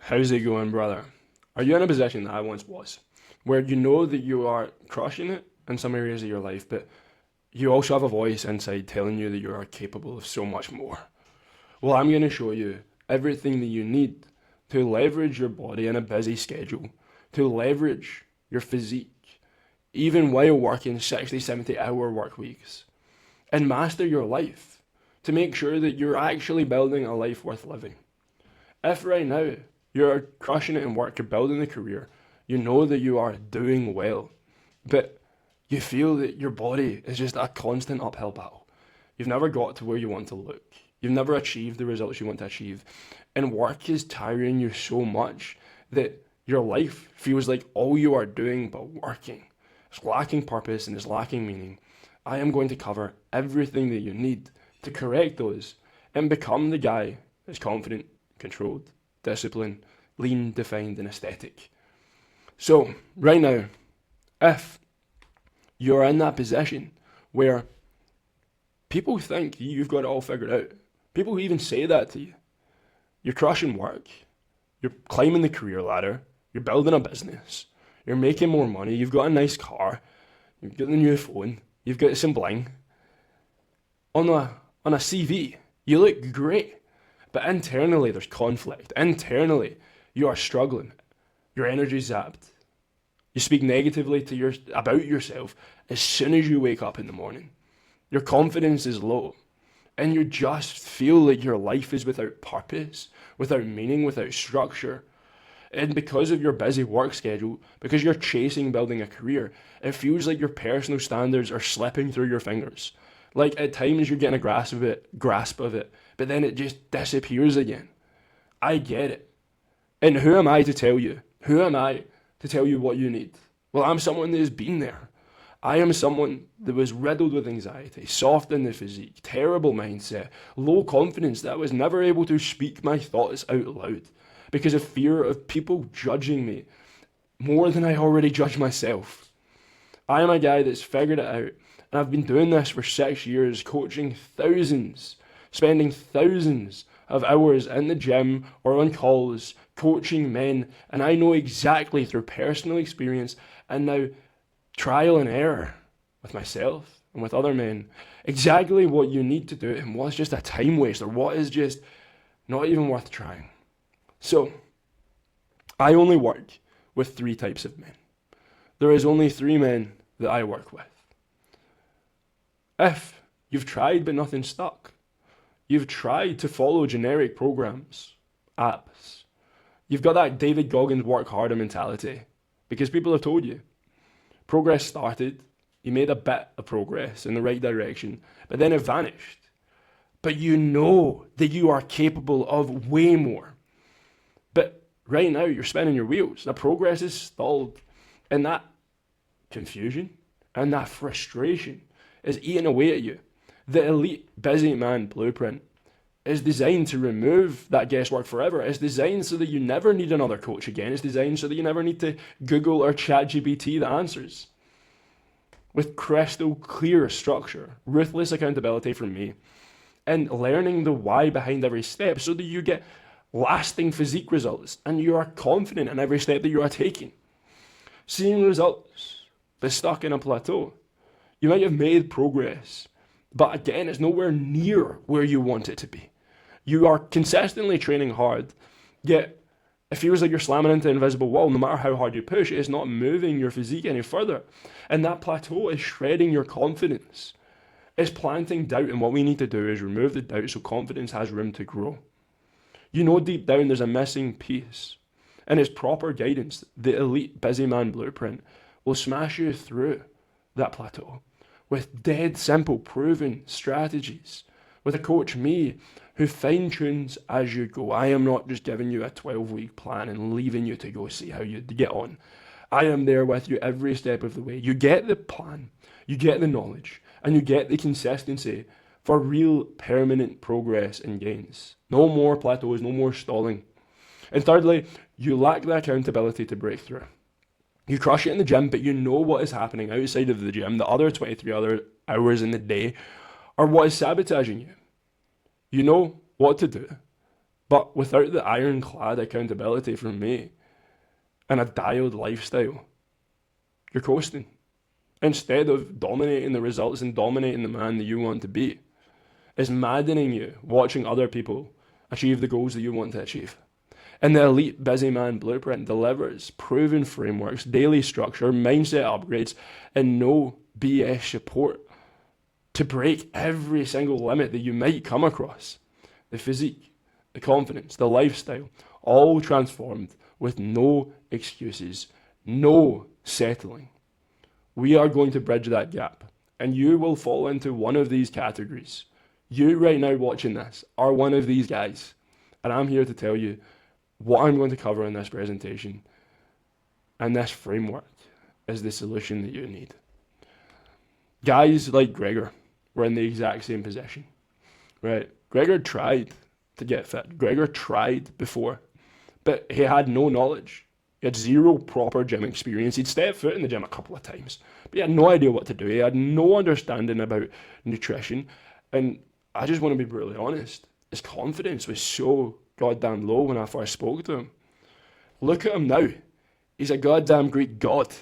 How's it going, brother? Are you in a position that I once was, where you know that you are crushing it in some areas of your life, but you also have a voice inside telling you that you are capable of so much more? Well, I'm going to show you everything that you need to leverage your body in a busy schedule, to leverage your physique, even while working 60, 70-hour work weeks, and master your life to make sure that you're actually building a life worth living. If right now you're crushing it in work, you're building a career, you know that you are doing well, but you feel that your body is just a constant uphill battle. You've never got to where you want to look. You've never achieved the results you want to achieve. And work is tiring you so much that your life feels like all you are doing but working. It's lacking purpose and it's lacking meaning. I am going to cover everything that you need to correct those and become the guy that's confident, controlled, disciplined, lean, defined, and aesthetic. So, right now, if you're in that position where people think you've got it all figured out, people who even say that to you, you're crushing work, you're climbing the career ladder, you're building a business, you're making more money, you've got a nice car, you've got a new phone, you've got some bling. On a CV, you look great. But internally, there's conflict. Internally, you are struggling. Your energy's zapped. You speak negatively about yourself as soon as you wake up in the morning. Your confidence is low. And you just feel like your life is without purpose, without meaning, without structure. And because of your busy work schedule, because you're chasing building a career, it feels like your personal standards are slipping through your fingers. Like at times you're getting a grasp of it, but then it just disappears again. I get it. And who am I to tell you? Who am I to tell you what you need? Well, I'm someone that has been there. I am someone that was riddled with anxiety, soft in the physique, terrible mindset, low confidence that I was never able to speak my thoughts out loud because of fear of people judging me more than I already judge myself. I am a guy that's figured it out, and I've been doing this for 6 years, coaching thousands, spending thousands of hours in the gym or on calls, coaching men, and I know exactly through personal experience and now trial and error with myself and with other men, exactly what you need to do and what's just a time waste or what is just not even worth trying. So, I only work with 3 types of men. There is only 3 men that I work with. If you've tried but nothing stuck, you've tried to follow generic programs, apps, you've got that David Goggins work harder mentality because people have told you. Progress started, you made a bit of progress in the right direction, but then it vanished. But you know that you are capable of way more. But right now you're spinning your wheels. The progress is stalled. And that confusion and that frustration is eating away at you. The elite busy man blueprint is designed to remove that guesswork forever. It's designed so that you never need another coach again. It's designed so that you never need to Google or ChatGPT the answers. With crystal clear structure, ruthless accountability from me, and learning the why behind every step so that you get lasting physique results and you are confident in every step that you are taking. Seeing results, but stuck in a plateau. You might have made progress, but again, it's nowhere near where you want it to be. You are consistently training hard, yet it feels like you're slamming into an invisible wall. No matter how hard you push, it's not moving your physique any further. And that plateau is shredding your confidence. It's planting doubt, and what we need to do is remove the doubt so confidence has room to grow. You know deep down there's a missing piece, and it's proper guidance. The elite busy man blueprint will smash you through that plateau with dead simple proven strategies with a coach, me, who fine-tunes as you go. I am not just giving you a 12-week plan and leaving you to go see how you get on. I am there with you every step of the way. You get the plan, you get the knowledge, and you get the consistency for real permanent progress and gains. No more plateaus, no more stalling. And thirdly, you lack the accountability to break through. You crush it in the gym, but you know what is happening outside of the gym, the other 23 other hours in the day, or what is sabotaging you. You know what to do. But without the ironclad accountability from me and a dialed lifestyle, you're coasting. Instead of dominating the results and dominating the man that you want to be, it's maddening you watching other people achieve the goals that you want to achieve. And the elite busy man blueprint delivers proven frameworks, daily structure, mindset upgrades, and no BS support to break every single limit that you might come across. The physique, the confidence, the lifestyle, all transformed with no excuses, no settling. We are going to bridge that gap, and you will fall into one of these categories. You right now watching this are one of these guys, and I'm here to tell you what I'm going to cover in this presentation, and this framework is the solution that you need. Guys like Gregor were in the exact same position, right? Gregor tried to get fit. Gregor tried before, but he had no knowledge. He had zero proper gym experience. He'd stepped foot in the gym a couple of times, but he had no idea what to do. He had no understanding about nutrition. And I just want to be brutally honest. His confidence was so goddamn low when I first spoke to him. Look at him now. He's a goddamn Greek god.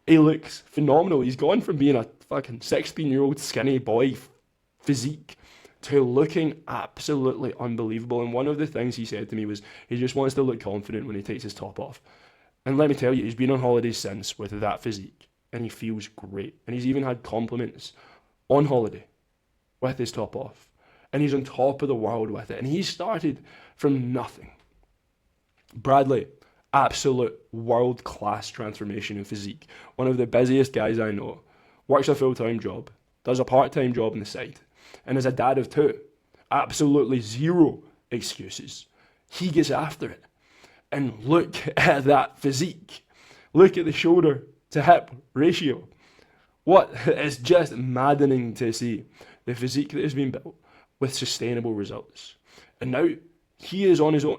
He looks phenomenal. He's gone from being a fucking 16-year-old skinny boy physique to looking absolutely unbelievable. And one of the things he said to me was he just wants to look confident when he takes his top off. And let me tell you, he's been on holidays since with that physique, and he feels great. And he's even had compliments on holiday with his top off. And he's on top of the world with it. And he started from nothing. Bradley, absolute world-class transformation in physique. One of the busiest guys I know. Works a full-time job, does a part-time job on the side, and is a dad of two. Absolutely zero excuses. He gets after it. And look at that physique. Look at the shoulder to hip ratio. What is just maddening to see the physique that has been built with sustainable results. And now he is on his own.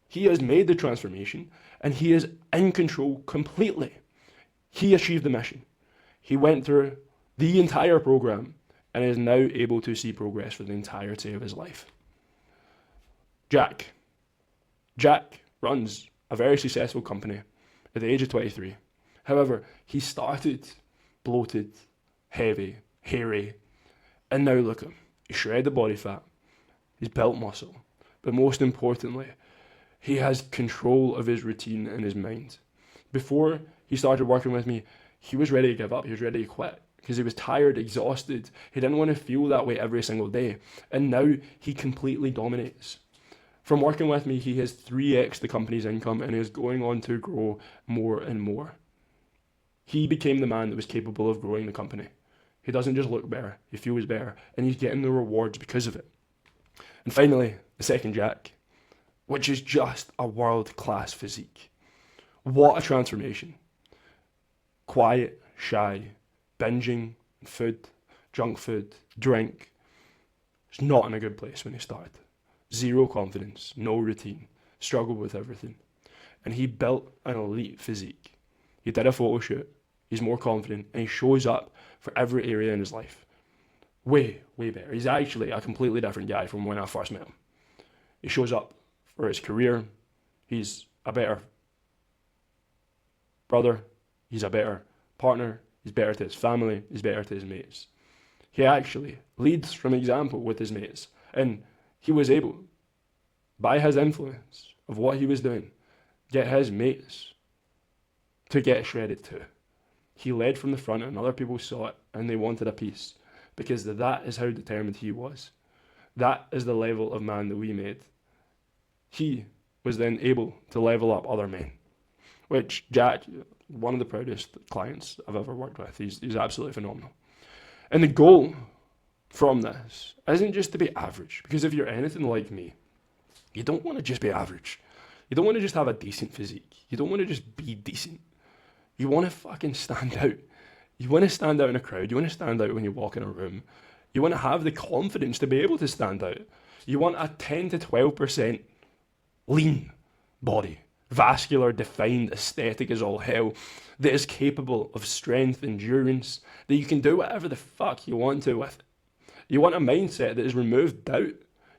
He has made the transformation and he is in control completely. He achieved the mission. He went through the entire program and is now able to see progress for the entirety of his life. Jack runs a very successful company at the age of 23. However, he started bloated, heavy, hairy, and now look at him. He's shredded body fat, he's built muscle, but most importantly, he has control of his routine and his mind. Before he started working with me, he was ready to give up, he was ready to quit because he was tired, exhausted. He didn't want to feel that way every single day. And now he completely dominates. From working with me, he has 3x the company's income and is going on to grow more and more. He became the man that was capable of growing the company. He doesn't just look better, he feels better, and he's getting the rewards because of it. And finally, the second Jack, which is just a world-class physique. What a transformation. Quiet, shy, binging, food, junk food, drink. It's not in a good place when he started. Zero confidence, no routine, struggled with everything. And he built an elite physique. He did a photo shoot, he's more confident, and he shows up for every area in his life. Way better. He's actually a completely different guy from when I first met him. He shows up for his career, he's a better brother, he's a better partner, he's better to his family, he's better to his mates. He actually leads from example with his mates, and he was able, by his influence of what he was doing, get his mates to get shredded too. He led from the front and other people saw it and they wanted a piece because that is how determined he was. That is the level of man that we made. He was then able to level up other men, which Jack, one of the proudest clients I've ever worked with, he's absolutely phenomenal. And the goal from this isn't just to be average, because if you're anything like me, you don't want to just be average. You don't want to just have a decent physique. You don't want to just be decent. You want to fucking stand out. You want to stand out in a crowd. You want to stand out when you walk in a room. You want to have the confidence to be able to stand out. You want a 10 to 12% lean body, vascular, defined, aesthetic as all hell, that is capable of strength, endurance, that you can do whatever the fuck you want to with. You want a mindset that has removed doubt.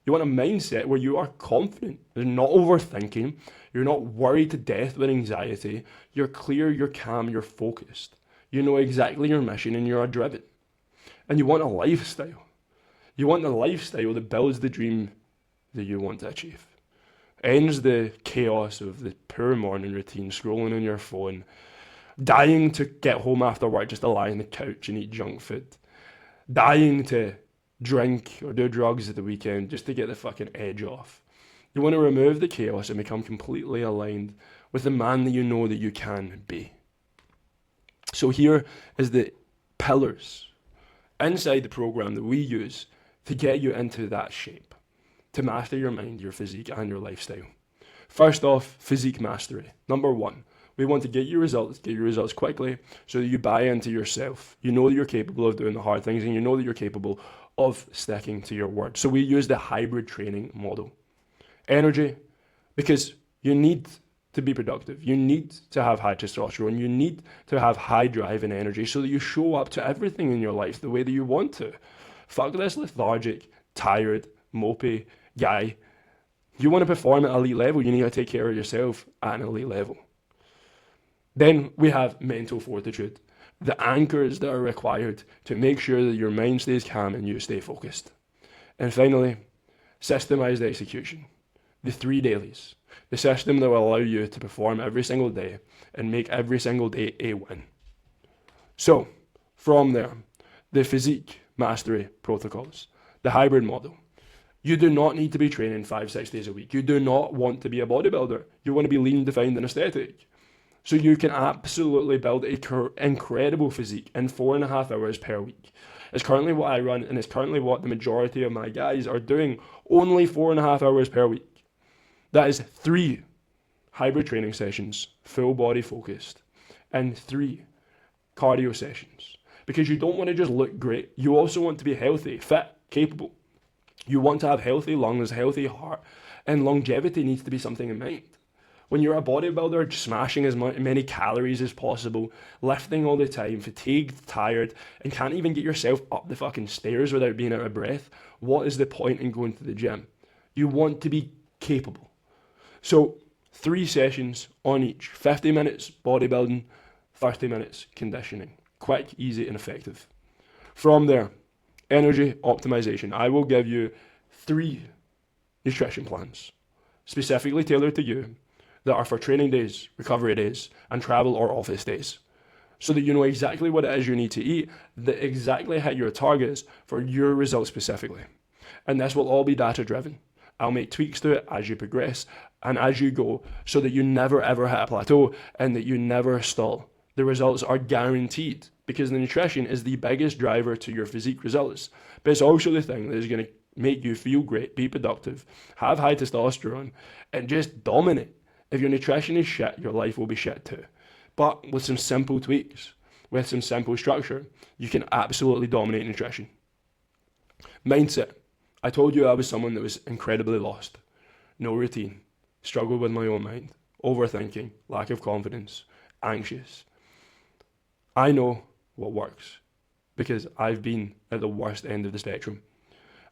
You want a mindset where you are confident. You're not overthinking. You're not worried to death with anxiety. You're clear, you're calm, you're focused. You know exactly your mission and you're driven. And you want a lifestyle. You want a lifestyle that builds the dream that you want to achieve. Ends the chaos of the poor morning routine, scrolling on your phone, dying to get home after work just to lie on the couch and eat junk food, dying to drink or do drugs at the weekend just to get the fucking edge off. You want to remove the chaos and become completely aligned with the man that you know that you can be. So here is the pillars inside the program that we use to get you into that shape, to master your mind, your physique, and your lifestyle. First off, physique mastery. Number one, we want to get your results quickly so that you buy into yourself. You know that you're capable of doing the hard things and you know that you're capable of sticking to your word. So we use the hybrid training model. Energy, because you need to be productive. You need to have high testosterone. You need to have high drive and energy so that you show up to everything in your life the way that you want to. Fuck this lethargic, tired, mopey guy. You want to perform at elite level, you need to take care of yourself at an elite level. Then we have mental fortitude, the anchors that are required to make sure that your mind stays calm and you stay focused. And finally, systemized execution, the 3 dailies, the system that will allow you to perform every single day and make every single day a win. So, from there, the physique mastery protocols, the hybrid model. You do not need to be training 5-6 days a week. You do not want to be a bodybuilder. You want to be lean, defined, and aesthetic. So you can absolutely build an incredible physique in 4.5 hours per week. It's currently what I run, and it's currently what the majority of my guys are doing, only 4.5 hours per week. That is 3 hybrid training sessions, full body focused, and 3 cardio sessions. Because you don't want to just look great. You also want to be healthy, fit, capable. You want to have healthy lungs, healthy heart, and longevity needs to be something in mind. When you're a bodybuilder, smashing as many calories as possible, lifting all the time, fatigued, tired, and can't even get yourself up the fucking stairs without being out of breath, what is the point in going to the gym? You want to be capable. So 3 sessions on each, 50 minutes bodybuilding, 30 minutes conditioning. Quick, easy, and effective. From there, energy optimization. I will give you 3 nutrition plans, specifically tailored to you, that are for training days, recovery days, and travel or office days. So that you know exactly what it is you need to eat, that exactly hit your targets for your results specifically. And this will all be data driven. I'll make tweaks to it as you progress and as you go so that you never ever hit a plateau and that you never stall. The results are guaranteed because the nutrition is the biggest driver to your physique results. But it's also the thing that is going to make you feel great, be productive, have high testosterone, and just dominate. If your nutrition is shit, your life will be shit too. But with some simple tweaks, with some simple structure, you can absolutely dominate nutrition. Mindset. I told you I was someone that was incredibly lost. No routine. Struggled with my own mind. Overthinking. Lack of confidence. Anxious. I know what works because I've been at the worst end of the spectrum.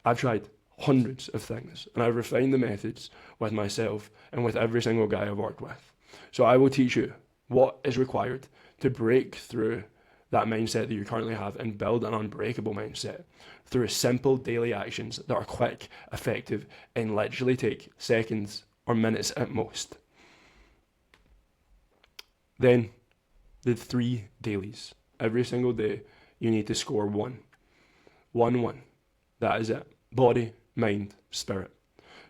I've tried hundreds of things and I've refined the methods with myself and with every single guy I've worked with. So I will teach you what is required to break through that mindset that you currently have and build an unbreakable mindset through simple daily actions that are quick, effective, and literally take seconds or minutes at most. Then the 3 dailies. Every single day you need to score 1. 1. That is it. Body, mind, spirit.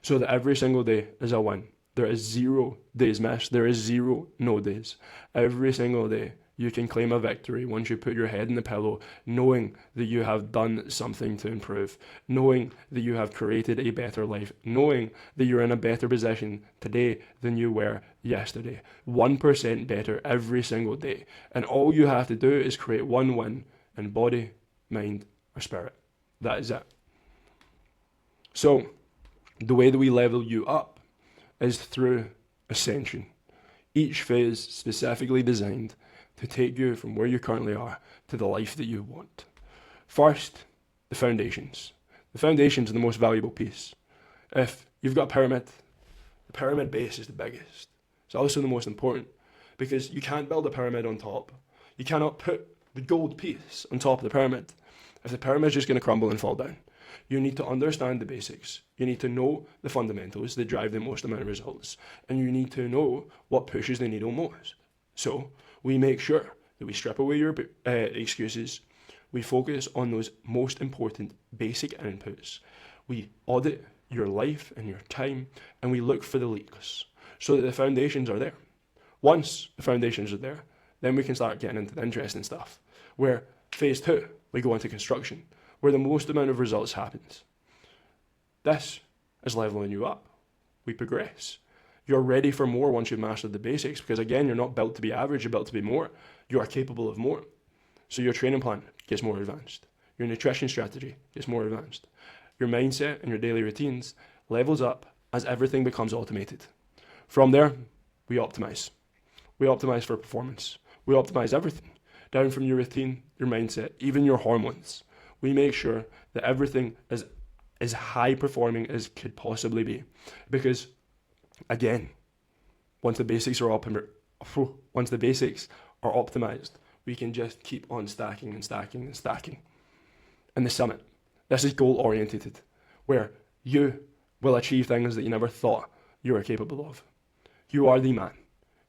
So that every single day is a win. There is 0 days missed. There is 0 no days. Every single day you can claim a victory once you put your head in the pillow, knowing that you have done something to improve, knowing that you have created a better life, knowing that you're in a better position today than you were yesterday. 1% better every single day. And all you have to do is create 1 win in body, mind, or spirit. That is it. So, the way that we level you up is through ascension. Each phase specifically designed to take you from where you currently are to the life that you want. First, the foundations. The foundations are the most valuable piece. If you've got a pyramid, the pyramid base is the biggest. It's also the most important because you can't build a pyramid on top. You cannot put the gold piece on top of the pyramid if the pyramid is just going to crumble and fall down. You need to understand the basics. You need to know the fundamentals that drive the most amount of results. And you need to know what pushes the needle most. So we make sure that we strip away your excuses. We focus on those most important basic inputs. We audit your life and your time, and we look for the leaks so that the foundations are there. Once the foundations are there, then we can start getting into the interesting stuff, where phase 2, we go into construction, where the most amount of results happens. This is leveling you up. We progress. You're ready for more once you've mastered the basics, because again, you're not built to be average, you're built to be more. You are capable of more. So your training plan gets more advanced. Your nutrition strategy gets more advanced. Your mindset and your daily routines levels up as everything becomes automated. From there, we optimize. We optimize for performance. We optimize everything, down from your routine, your mindset, even your hormones. We make sure that everything is as high performing as could possibly be. Because, again, once the basics are optimized, we can just keep on stacking and stacking and stacking. And the summit, this is goal oriented, where you will achieve things that you never thought you were capable of. You are the man.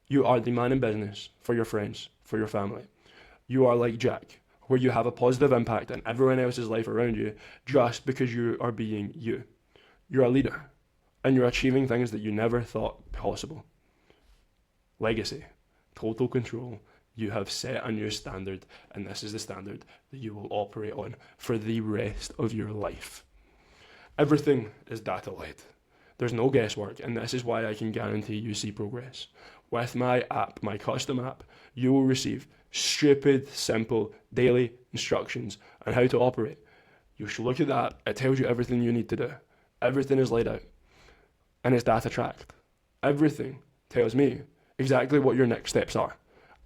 You are the man in business for your friends, for your family. You are like Jack, where you have a positive impact on everyone else's life around you just because you are being you. You're a leader, and you're achieving things that you never thought possible. Legacy, total control. You have set a new standard, and this is the standard that you will operate on for the rest of your life. Everything is data-led. There's no guesswork, and this is why I can guarantee you see progress. With my app, my custom app, you will receive stupid, simple, daily instructions on how to operate. You should look at that. It tells you everything you need to do. Everything is laid out, and it's data tracked. Everything tells me exactly what your next steps are.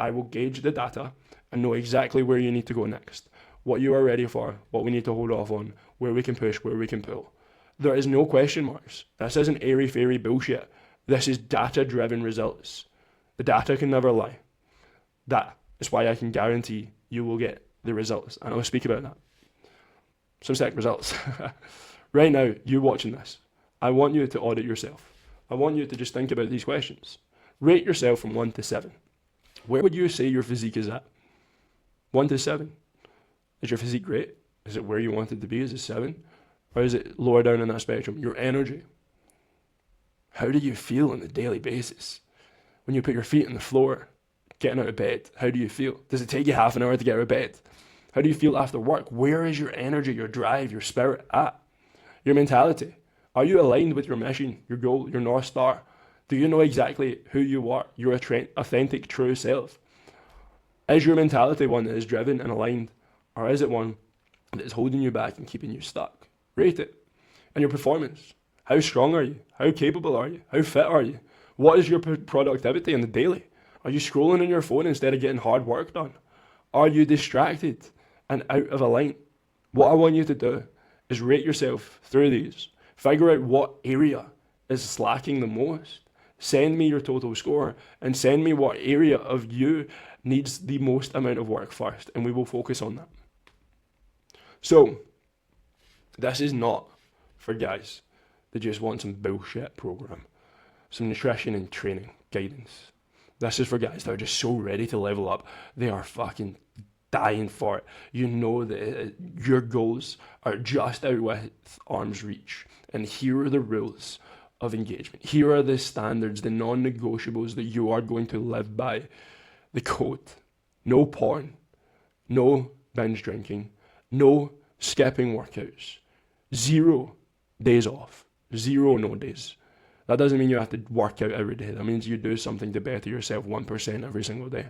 I will gauge the data and know exactly where you need to go next, what you are ready for, what we need to hold off on, where we can push, where we can pull. There is no question marks. This isn't airy-fairy bullshit. This is data-driven results. The data can never lie. That is why I can guarantee you will get the results, and I'll speak about that. Some sick results. Right now, you watching this, I want you to audit yourself. I want you to just think about these questions. Rate yourself from 1 to 7. Where would you say your physique is at? 1 to 7. Is your physique great? Is it where you want it to be? Is it 7? Or is it lower down in that spectrum? Your energy. How do you feel on a daily basis? When you put your feet on the floor, getting out of bed, how do you feel? Does it take you half an hour to get out of bed? How do you feel after work? Where is your energy, your drive, your spirit at? Your mentality. Are you aligned with your mission, your goal, your North Star? Do you know exactly who you are, your authentic, true self? Is your mentality one that is driven and aligned, or is it one that is holding you back and keeping you stuck? Rate it. And your performance. How strong are you? How capable are you? How fit are you? What is your productivity in the daily? Are you scrolling on your phone instead of getting hard work done? Are you distracted and out of alignment? What I want you to do is rate yourself through these. Figure out what area is slacking the most. Send me your total score and send me what area of you needs the most amount of work first, and we will focus on that. So, this is not for guys that just want some bullshit program, some nutrition and training guidance. This is for guys that are just so ready to level up. They are fucking dying for it. You know that your goals are just out with arm's reach, and here are the rules of engagement. Here are the standards, the non-negotiables that you are going to live by. The code. No porn. No binge drinking. No skipping workouts. 0 days off. 0 no days. That doesn't mean you have to work out every day. That means you do something to better yourself 1% every single day.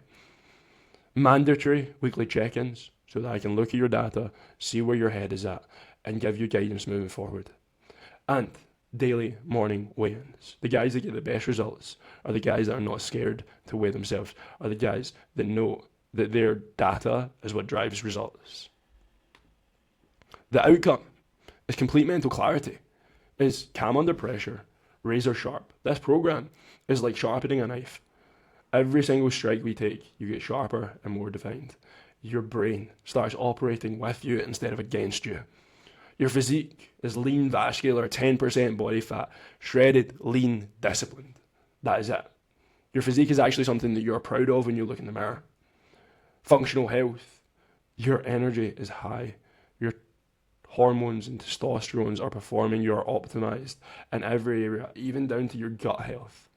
Mandatory weekly check-ins so that I can look at your data, see where your head is at, and give you guidance moving forward. And daily morning weigh-ins. The guys that get the best results are the guys that are not scared to weigh themselves, are the guys that know that their data is what drives results. The outcome is complete mental clarity. is calm under pressure, razor sharp. This program is like sharpening a knife. Every single strike we take, you get sharper and more defined. Your brain starts operating with you instead of against you. Your physique is lean, vascular, 10% body fat, shredded, lean, disciplined. That is it. Your physique is actually something that you're proud of when you look in the mirror. Functional health. Your energy is high. Your hormones and testosterone are performing. You're optimized in every area, even down to your gut health.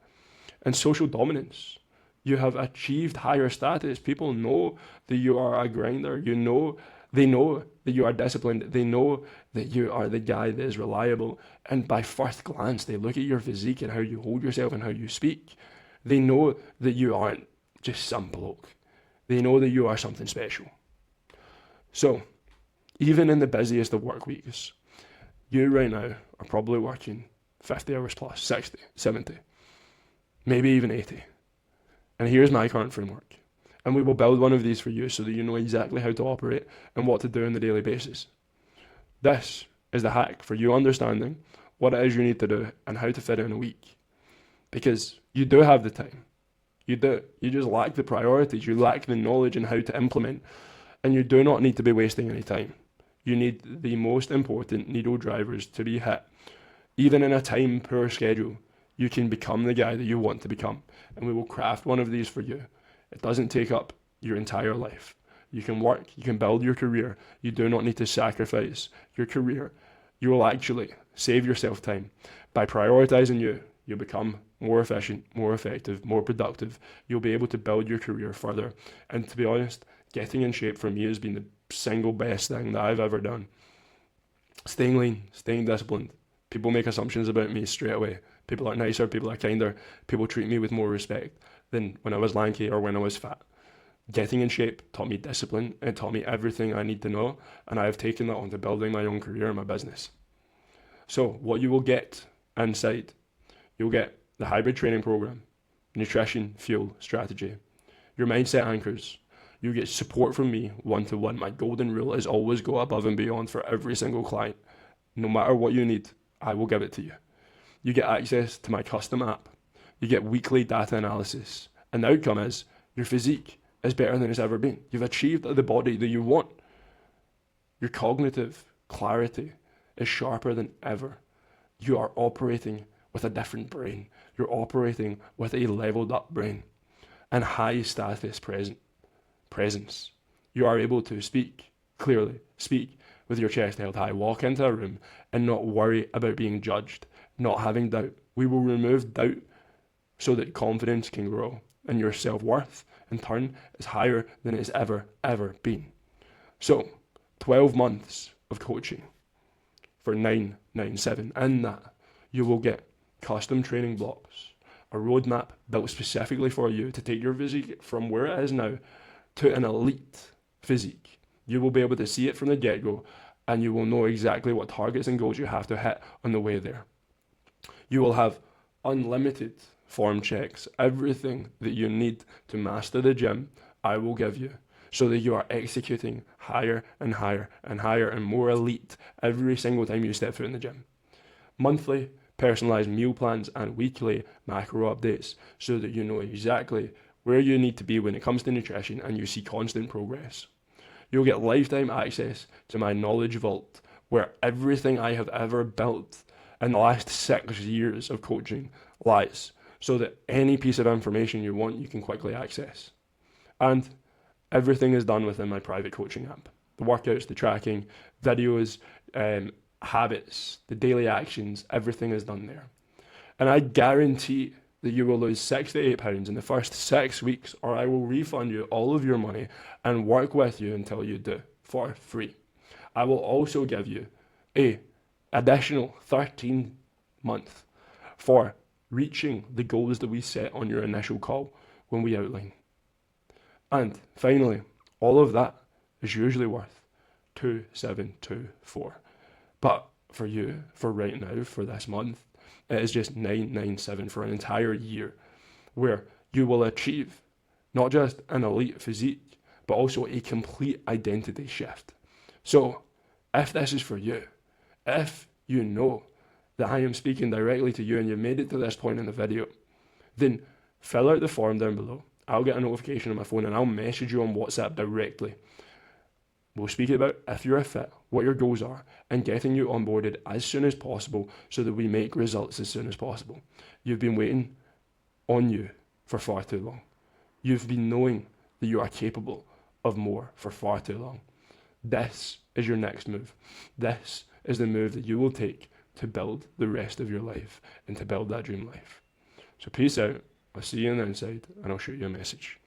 And social dominance. You have achieved higher status. People know that you are a grinder. They know that you are disciplined. They know that you are the guy that is reliable. And by first glance, they look at your physique and how you hold yourself and how you speak. They know that you aren't just some bloke. They know that you are something special. So, even in the busiest of work weeks, you right now are probably working 50 hours plus, 60, 70, maybe even 80. And here's my current framework. And we will build one of these for you so that you know exactly how to operate and what to do on a daily basis. This is the hack for you understanding what it is you need to do and how to fit in a week. Because you do have the time. You do. You just lack the priorities. You lack the knowledge and how to implement. And you do not need to be wasting any time. You need the most important needle drivers to be hit. Even in a time-poor schedule, you can become the guy that you want to become. And we will craft one of these for you. It doesn't take up your entire life. You can work, you can build your career. You do not need to sacrifice your career. You will actually save yourself time. By prioritizing you, you'll become more efficient, more effective, more productive. You'll be able to build your career further. And to be honest, getting in shape for me has been the single best thing that I've ever done. Staying lean, staying disciplined. People make assumptions about me straight away. People are nicer, people are kinder, people treat me with more respect than when I was lanky or when I was fat. Getting in shape taught me discipline, it taught me everything I need to know, and I have taken that onto building my own career and my business. So what you will get inside, you'll get the hybrid training program, nutrition, fuel, strategy, your mindset anchors. You get support from me one-to-one. My golden rule is always go above and beyond for every single client. No matter what you need, I will give it to you. You get access to my custom app. You get weekly data analysis. And the outcome is your physique is better than it's ever been. You've achieved the body that you want. Your cognitive clarity is sharper than ever. You are operating with a different brain. You're operating with a leveled up brain and high status presence. You are able to speak clearly, speak with your chest held high, walk into a room and not worry about being judged, not having doubt. We will remove doubt so that confidence can grow and your self-worth in turn is higher than it's ever been. So 12 months of coaching for 997. In that you will get custom training blocks, a roadmap built specifically for you to take your physique from where it is now to an elite physique. You will be able to see it from the get-go and you will know exactly what targets and goals you have to hit on the way there. You will have unlimited form checks. Everything that you need to master the gym, I will give you so that you are executing higher and higher and higher and more elite every single time you step foot in the gym. Monthly personalized meal plans and weekly macro updates so that you know exactly where you need to be when it comes to nutrition and you see constant progress. You'll get lifetime access to my knowledge vault where everything I have ever built in the last 6 years of coaching lies so that any piece of information you want, you can quickly access. And everything is done within my private coaching app. The workouts, the tracking, videos, habits, the daily actions, everything is done there. And I guarantee that you will lose 6 to 8 pounds in the first 6 weeks, or I will refund you all of your money and work with you until you do for free. I will also give you a additional 13 month for reaching the goals that we set on your initial call when we outline. And finally, all of that is usually worth 2,724. But for you, for right now, for this month, it is just 997 for an entire year, where you will achieve not just an elite physique, but also a complete identity shift. So if this is for you, if you know that I am speaking directly to you and you've made it to this point in the video, then fill out the form down below. I'll get a notification on my phone and I'll message you on WhatsApp directly. We'll speak about if you're a fit, what your goals are, and getting you onboarded as soon as possible so that we make results as soon as possible. You've been waiting on you for far too long. You've been knowing that you are capable of more for far too long. This is your next move. This is the move that you will take to build the rest of your life and to build that dream life. So peace out. I'll see you on the inside and I'll shoot you a message.